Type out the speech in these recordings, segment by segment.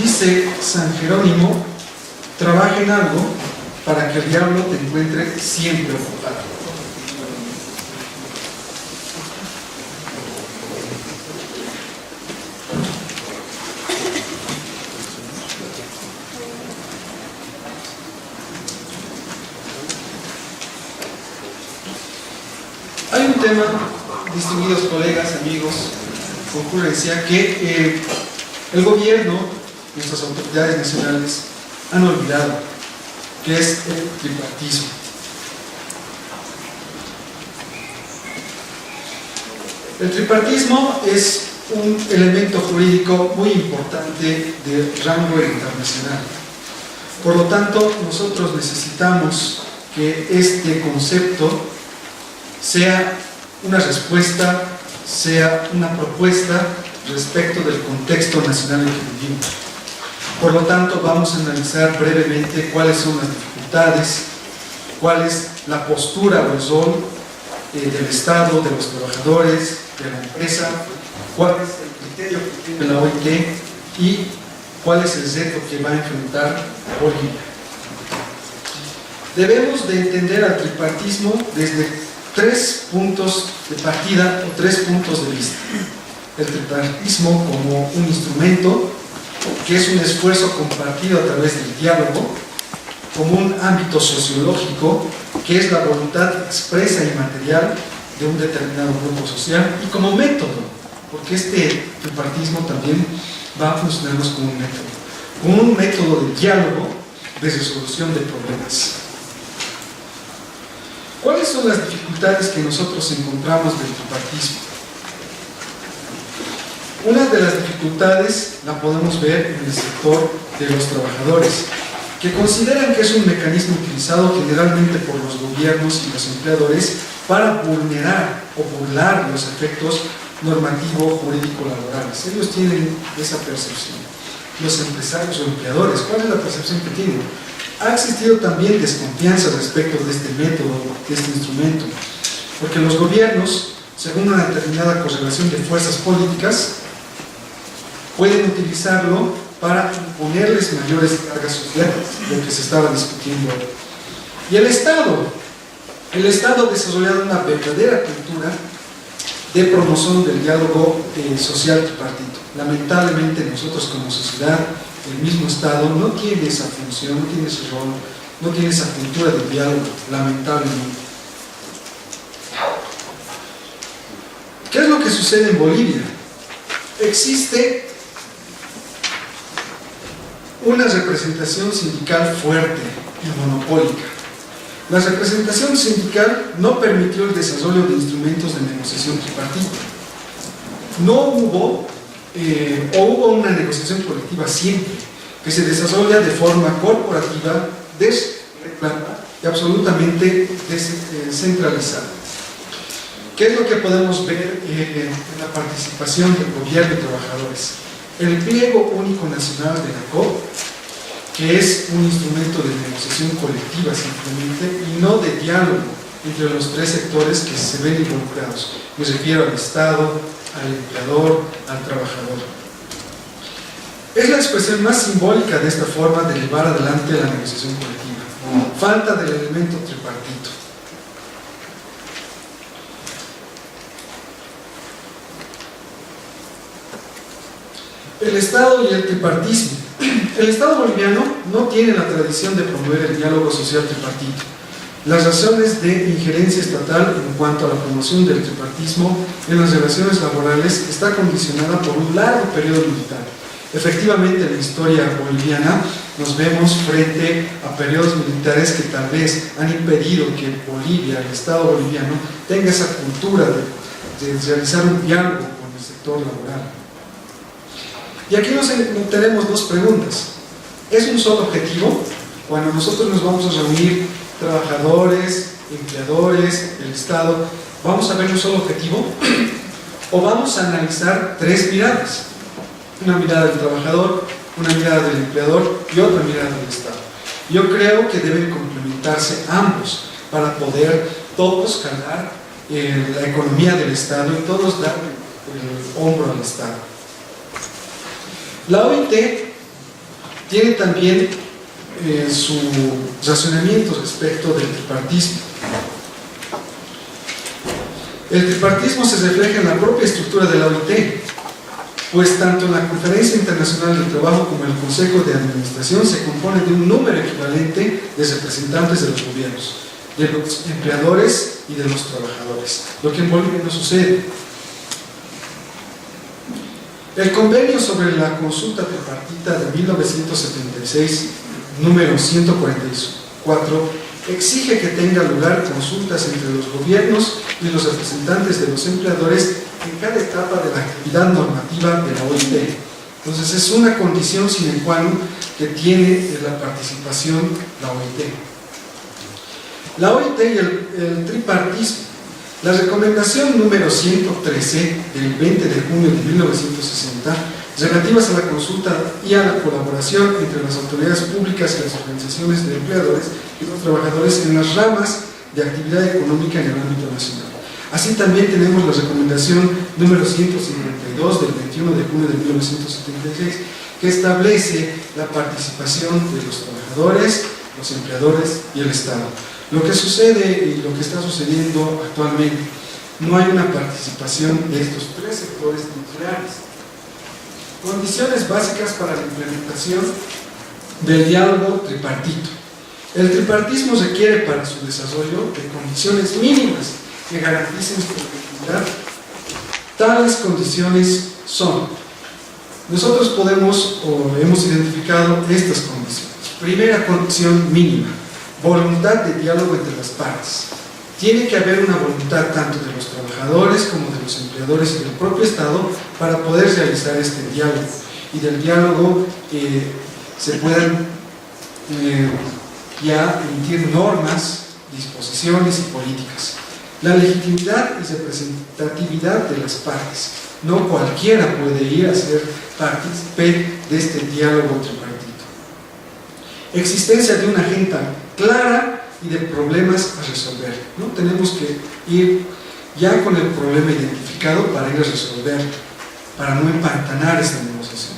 Dice San Jerónimo: trabaja en algo para que el diablo te encuentre siempre ocupado. Hay un tema, distinguidos colegas, amigos, concurrencia, que el gobierno, nuestras autoridades nacionales han olvidado, que es el tripartismo. El tripartismo es un elemento jurídico muy importante de rango internacional. Por lo tanto, nosotros necesitamos que este concepto sea una respuesta, sea una propuesta respecto del contexto nacional en que vivimos. Por lo tanto, vamos a analizar brevemente cuáles son las dificultades, cuál es la postura o el rol del Estado, de los trabajadores, de la empresa, cuál es el criterio que tiene la OIT y cuál es el reto que va a enfrentar Bolivia. Debemos de entender al tripartismo desde tres puntos de partida o tres puntos de vista. El tripartismo como un instrumento que es un esfuerzo compartido a través del diálogo, como un ámbito sociológico que es la voluntad expresa y material de un determinado grupo social, y como método, porque este tripartismo también va a funcionarnos como un método de diálogo, de resolución de problemas. ¿Cuáles son las dificultades que nosotros encontramos del tripartismo? Una de las dificultades la podemos ver en el sector de los trabajadores, que consideran que es un mecanismo utilizado generalmente por los gobiernos y los empleadores para vulnerar o burlar los efectos normativos jurídico-laborales. Ellos tienen esa percepción. Los empresarios o empleadores, ¿cuál es la percepción que tienen? Ha existido también desconfianza respecto de este método, de este instrumento, porque los gobiernos, según una determinada correlación de fuerzas políticas, pueden utilizarlo para imponerles mayores cargas sociales, lo que se estaba discutiendo ahora. Y el Estado ha desarrollado una verdadera cultura de promoción del diálogo social tripartito. Lamentablemente nosotros como sociedad, el mismo Estado no tiene esa función, no tiene ese rol, no tiene esa cultura de diálogo, lamentablemente. ¿Qué es lo que sucede en Bolivia? Existe una representación sindical fuerte y monopólica. La representación sindical no permitió el desarrollo de instrumentos de negociación tripartita. No hubo, o hubo una negociación colectiva siempre, que se desarrolla de forma corporativa, desreglada y absolutamente descentralizada. ¿Qué es lo que podemos ver en la participación del gobierno y trabajadores? El pliego único nacional de la COP, que es un instrumento de negociación colectiva simplemente y no de diálogo entre los tres sectores que se ven involucrados. Me refiero al Estado, al empleador, al trabajador. Es la expresión más simbólica de esta forma de llevar adelante la negociación colectiva. Falta del elemento tripartito. El Estado y el tripartismo. El Estado boliviano no tiene la tradición de promover el diálogo social tripartito. Las razones de injerencia estatal en cuanto a la promoción del tripartismo en las relaciones laborales está condicionada por un largo periodo militar. Efectivamente, en la historia boliviana nos vemos frente a periodos militares que tal vez han impedido que Bolivia, el Estado boliviano, tenga esa cultura de realizar un diálogo con el sector laboral. Y aquí tenemos dos preguntas. ¿Es un solo objetivo? Cuando nosotros nos vamos a reunir, trabajadores, empleadores, el Estado, ¿vamos a ver un solo objetivo? ¿O vamos a analizar tres miradas? Una mirada del trabajador, una mirada del empleador y otra mirada del Estado. Yo creo que deben complementarse ambos para poder todos cargar la economía del Estado y todos dar el hombro al Estado. La OIT tiene también su razonamiento respecto del tripartismo. El tripartismo se refleja en la propia estructura de la OIT, pues tanto la Conferencia Internacional del Trabajo como el Consejo de Administración se compone de un número equivalente de representantes de los gobiernos, de los empleadores y de los trabajadores, lo que en Bolivia no sucede. El convenio sobre la consulta tripartita de 1976, número 144, exige que tenga lugar consultas entre los gobiernos y los representantes de los empleadores en cada etapa de la actividad normativa de la OIT. Entonces es una condición sine qua non que tiene la participación la OIT. La OIT y el tripartismo. La recomendación número 113 del 20 de junio de 1960, relativas a la consulta y a la colaboración entre las autoridades públicas y las organizaciones de empleadores y los trabajadores en las ramas de actividad económica en el ámbito nacional. Así también tenemos la recomendación número 152 del 21 de junio de 1976, que establece la participación de los trabajadores, los empleadores y el Estado. Lo que sucede y lo que está sucediendo actualmente, no hay una participación de estos tres sectores titulares. Condiciones básicas para la implementación del diálogo tripartito. El tripartismo requiere para su desarrollo de condiciones mínimas que garanticen su efectividad. Tales condiciones son: nosotros podemos o hemos identificado estas condiciones. Primera condición mínima: voluntad de diálogo entre las partes. Tiene que haber una voluntad tanto de los trabajadores como de los empleadores y del propio Estado para poder realizar este diálogo, y del diálogo se puedan ya emitir normas, disposiciones y políticas. La legitimidad y representatividad de las partes. No cualquiera puede ir a ser partícipe de este diálogo tripartito. Existencia de una agenda clara y de problemas a resolver. ¿No? Tenemos que ir ya con el problema identificado para ir a resolver, para no empantanar esta negociación.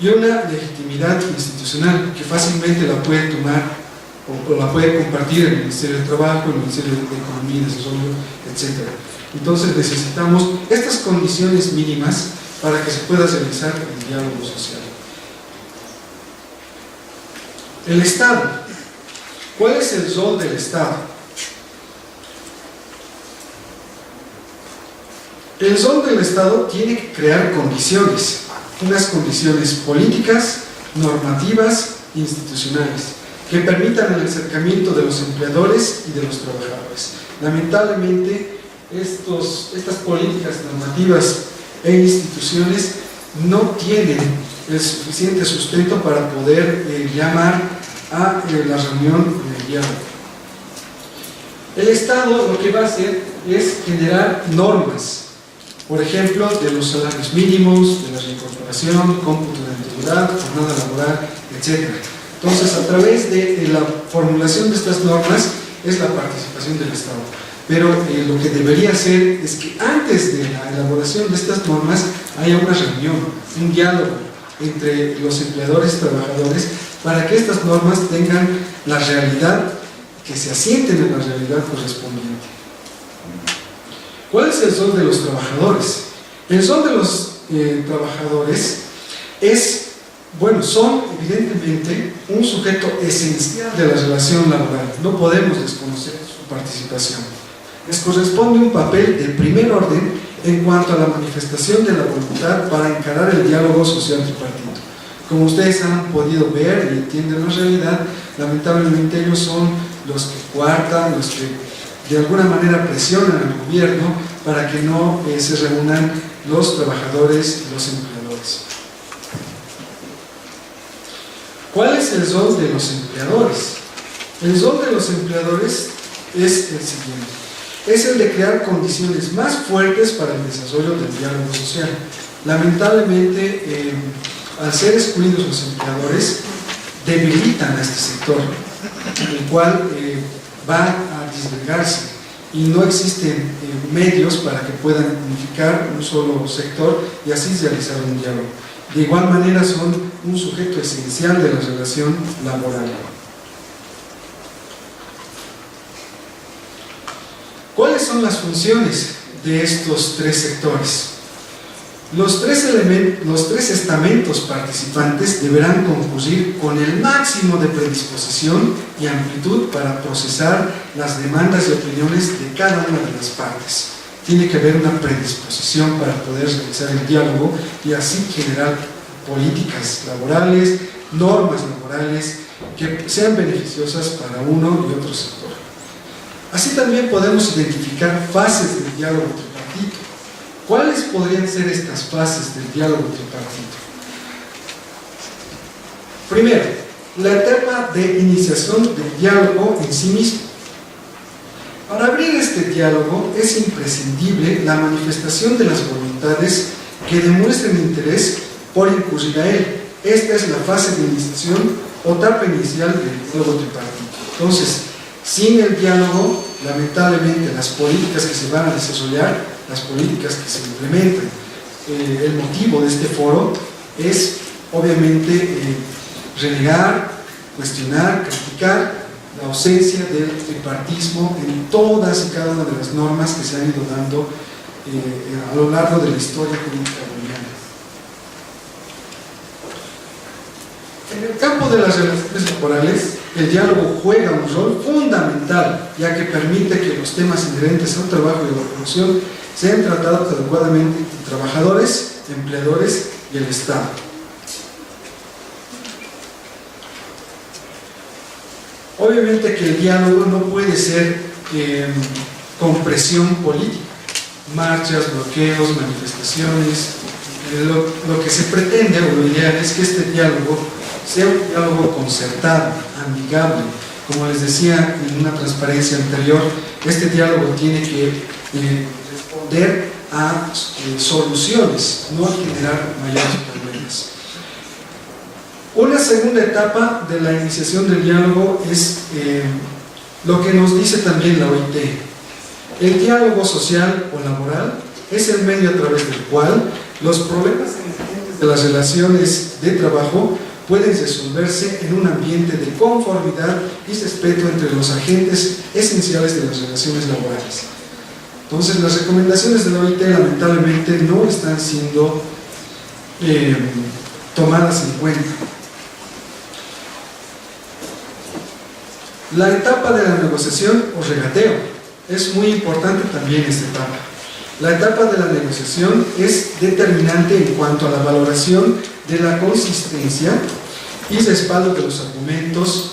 Y una legitimidad institucional que fácilmente la puede tomar o la puede compartir el Ministerio de Trabajo, el Ministerio de Economía y Desarrollo, etc. Entonces necesitamos estas condiciones mínimas para que se pueda realizar el diálogo social. El Estado. ¿Cuál es el rol del Estado? El rol del Estado tiene que crear condiciones, unas condiciones políticas, normativas, institucionales, que permitan el acercamiento de los empleadores y de los trabajadores. Lamentablemente, estas políticas normativas e instituciones no tienen el suficiente sustento para poder llamar a la reunión de diálogo. El Estado lo que va a hacer es generar normas, por ejemplo, de los salarios mínimos, de la reincorporación, cómputo de antigüedad, jornada laboral, etc. Entonces, a través de la formulación de estas normas es la participación del Estado. Pero lo que debería ser es que antes de la elaboración de estas normas haya una reunión, un diálogo entre los empleadores y trabajadores para que estas normas tengan la realidad, que se asienten en la realidad correspondiente. ¿Cuál es el rol de los trabajadores? El rol de los trabajadores es, bueno, son evidentemente un sujeto esencial de la relación laboral. No podemos desconocer su participación. Les corresponde un papel de primer orden en cuanto a la manifestación de la voluntad para encarar el diálogo social tripartito. Como ustedes han podido ver y entienden la realidad, lamentablemente ellos son los que coartan, los que de alguna manera presionan al gobierno para que no se reúnan los trabajadores y los empleadores. ¿Cuál es el rol de los empleadores? El rol de los empleadores es el siguiente: es el de crear condiciones más fuertes para el desarrollo del diálogo social. Lamentablemente, al ser excluidos los empleadores, debilitan a este sector, el cual va a disgregarse y no existen medios para que puedan unificar un solo sector y así realizar un diálogo. De igual manera son un sujeto esencial de la relación laboral. ¿Cuáles son las funciones de estos tres sectores? Los tres estamentos participantes deberán concurrir con el máximo de predisposición y amplitud para procesar las demandas y opiniones de cada una de las partes. Tiene que haber una predisposición para poder realizar el diálogo y así generar políticas laborales, normas laborales que sean beneficiosas para uno y otro sector. Así también podemos identificar fases del diálogo tripartito. ¿Cuáles podrían ser estas fases del diálogo tripartito? Primero, la etapa de iniciación del diálogo en sí mismo. Para abrir este diálogo es imprescindible la manifestación de las voluntades que demuestren interés por incurrir a él. Esta es la fase de iniciación o etapa inicial del diálogo tripartito. Entonces, sin el diálogo, lamentablemente, las políticas que se van a desarrollar, las políticas que se implementan, el motivo de este foro es, obviamente, renegar, cuestionar, criticar la ausencia del tripartismo en todas y cada una de las normas que se han ido dando a lo largo de la historia política boliviana. En el campo de las relaciones laborales, el diálogo juega un rol fundamental, ya que permite que los temas inherentes al trabajo y a la producción sean tratados adecuadamente entre trabajadores, empleadores y el Estado. Obviamente que el diálogo no puede ser con presión política, marchas, bloqueos, manifestaciones. Lo que se pretende o lo ideal es que este diálogo sea un diálogo concertado, amigable. Como les decía en una transparencia anterior, este diálogo tiene que responder a soluciones, no a generar mayores problemas. Una segunda etapa de la iniciación del diálogo es lo que nos dice también la OIT. El diálogo social o laboral es el medio a través del cual los problemas de las relaciones de trabajo pueden resolverse en un ambiente de conformidad y respeto entre los agentes esenciales de las relaciones laborales. Entonces, las recomendaciones de la OIT lamentablemente no están siendo tomadas en cuenta. La etapa de la negociación o regateo es muy importante también esta etapa. La etapa de la negociación es determinante en cuanto a la valoración de la consistencia y respaldo de los argumentos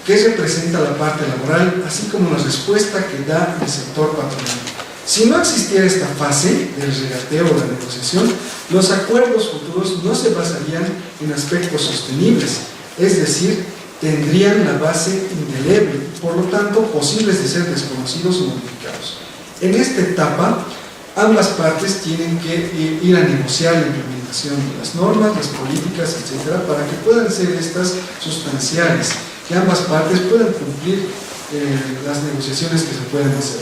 que representa la parte laboral, así como la respuesta que da el sector patronal. Si no existiera esta fase del regateo o la negociación, los acuerdos futuros no se basarían en aspectos sostenibles, es decir, tendrían la base indeleble, por lo tanto, posibles de ser desconocidos o modificados. En esta etapa, ambas partes tienen que ir a negociar la implementación de las normas, las políticas, etcétera, para que puedan ser estas sustanciales, que ambas partes puedan cumplir las negociaciones que se pueden hacer.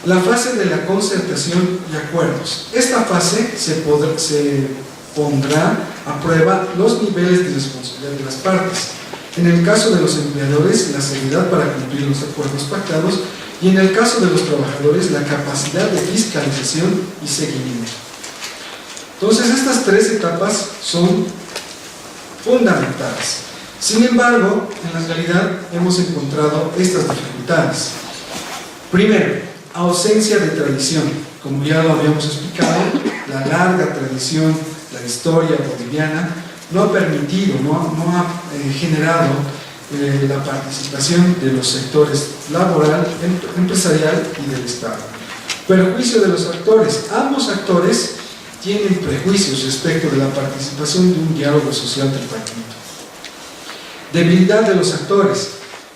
La fase de la concertación y acuerdos. Esta fase se pondrá a prueba los niveles de responsabilidad de las partes. En el caso de los empleadores, la seriedad para cumplir los acuerdos pactados, y en el caso de los trabajadores, la capacidad de fiscalización y seguimiento. Entonces, estas tres etapas son fundamentales. Sin embargo, en la realidad hemos encontrado estas dificultades. Primero, ausencia de tradición. Como ya lo habíamos explicado, la larga tradición, la historia boliviana no ha permitido, no ha generado la participación de los sectores laboral, empresarial y del Estado. Perjuicio de los actores. Ambos actores tienen prejuicios respecto de la participación de un diálogo social tripartito. Debilidad de los actores.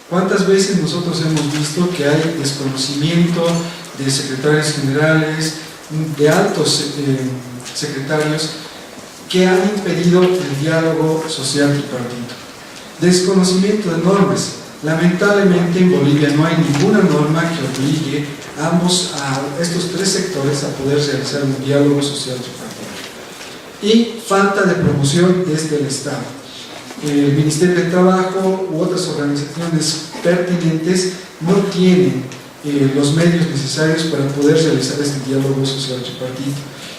¿Cuántas veces nosotros hemos visto que hay desconocimiento de secretarios generales, de altos secretarios que han impedido el diálogo social tripartito? Desconocimiento de normas. Lamentablemente en Bolivia no hay ninguna norma que obligue a estos tres sectores a poder realizar un diálogo social tripartito. Y falta de promoción desde el Estado. El Ministerio de Trabajo u otras organizaciones pertinentes no tienen los medios necesarios para poder realizar este diálogo social tripartito.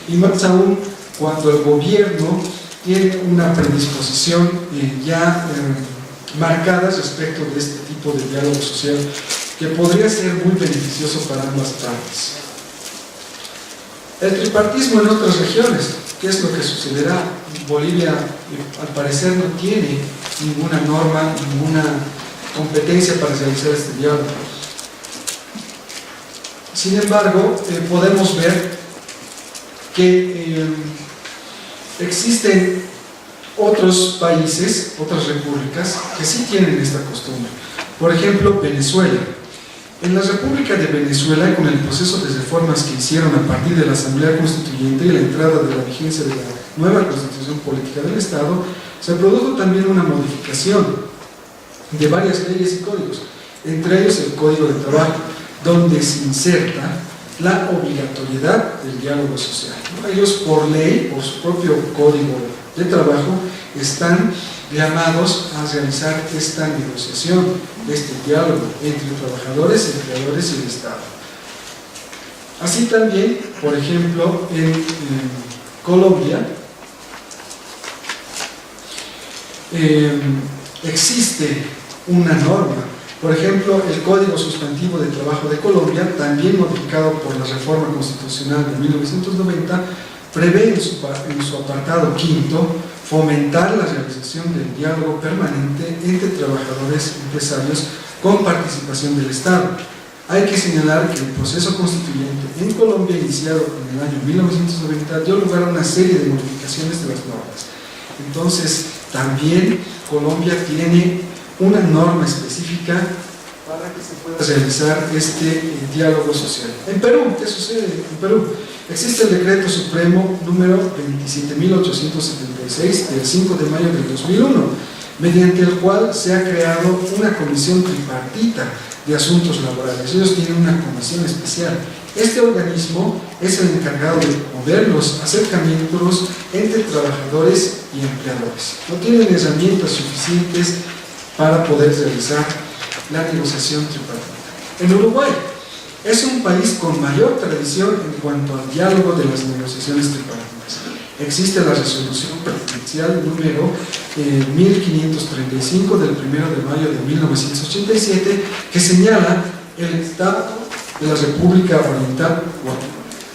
Y más aún cuando el gobierno tiene una predisposición marcada respecto de este tipo de diálogo social que podría ser muy beneficioso para ambas partes. El tripartismo en otras regiones, ¿qué es lo que sucederá? Bolivia, al parecer, no tiene ninguna norma, ninguna competencia para realizar este diálogo. Sin embargo, podemos ver que existen otros países, otras repúblicas, que sí tienen esta costumbre. Por ejemplo, Venezuela. En la República de Venezuela, con el proceso de reformas que hicieron a partir de la Asamblea Constituyente y la entrada de la vigencia de la nueva Constitución Política del Estado, se produjo también una modificación de varias leyes y códigos, entre ellos el Código de Trabajo, donde se inserta la obligatoriedad del diálogo social. Ellos, por ley, por su propio Código de Trabajo, están llamados a realizar esta negociación, este diálogo entre trabajadores, empleadores y el Estado. Así también, por ejemplo, en Colombia existe una norma. Por ejemplo, el Código Sustantivo de Trabajo de Colombia, también modificado por la Reforma Constitucional de 1990, prevé en su apartado quinto fomentar la realización del diálogo permanente entre trabajadores y empresarios con participación del Estado. Hay que señalar que el proceso constituyente en Colombia, iniciado en el año 1990, dio lugar a una serie de modificaciones de las normas. Entonces, también Colombia tiene una norma específica para que se pueda realizar este diálogo social. En Perú, ¿qué sucede? En Perú existe el Decreto Supremo número 27.876 del 5 de mayo del 2001, mediante el cual se ha creado una comisión tripartita de asuntos laborales. Ellos tienen una comisión especial. Este organismo es el encargado de promover los acercamientos entre trabajadores y empleadores. No tienen herramientas suficientes para poder realizar la negociación tripartita. En Uruguay es un país con mayor tradición en cuanto al diálogo de las negociaciones tripartitas. Existe la resolución presidencial número 1535 del 1 de mayo de 1987 que señala el Estado de la República Oriental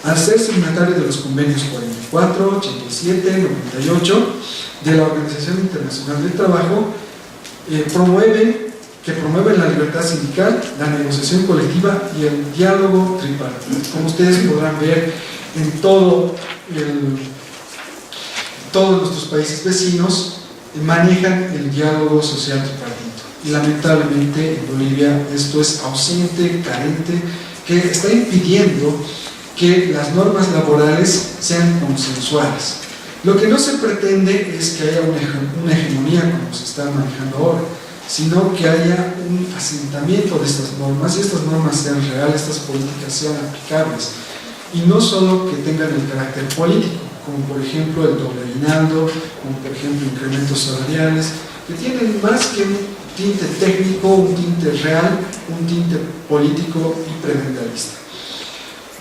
al ser signatario de los convenios 44, 87, 98 de la Organización Internacional del Trabajo, promueven la libertad sindical, la negociación colectiva y el diálogo tripartito. Como ustedes podrán ver, en todos nuestros países vecinos manejan el diálogo social tripartito. Y lamentablemente en Bolivia esto es ausente, carente, que está impidiendo que las normas laborales sean consensuales. Lo que no se pretende es que haya una hegemonía como se está manejando ahora, sino que haya un asentamiento de estas normas y estas normas sean reales, estas políticas sean aplicables y no solo que tengan el carácter político, como por ejemplo el doble aguinaldo, como por ejemplo incrementos salariales, que tienen más que un tinte técnico, un tinte real, un tinte político y prebendarista.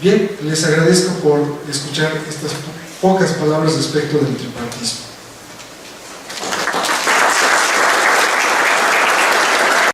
Bien, les agradezco por escuchar estas pocas palabras respecto del tripartito.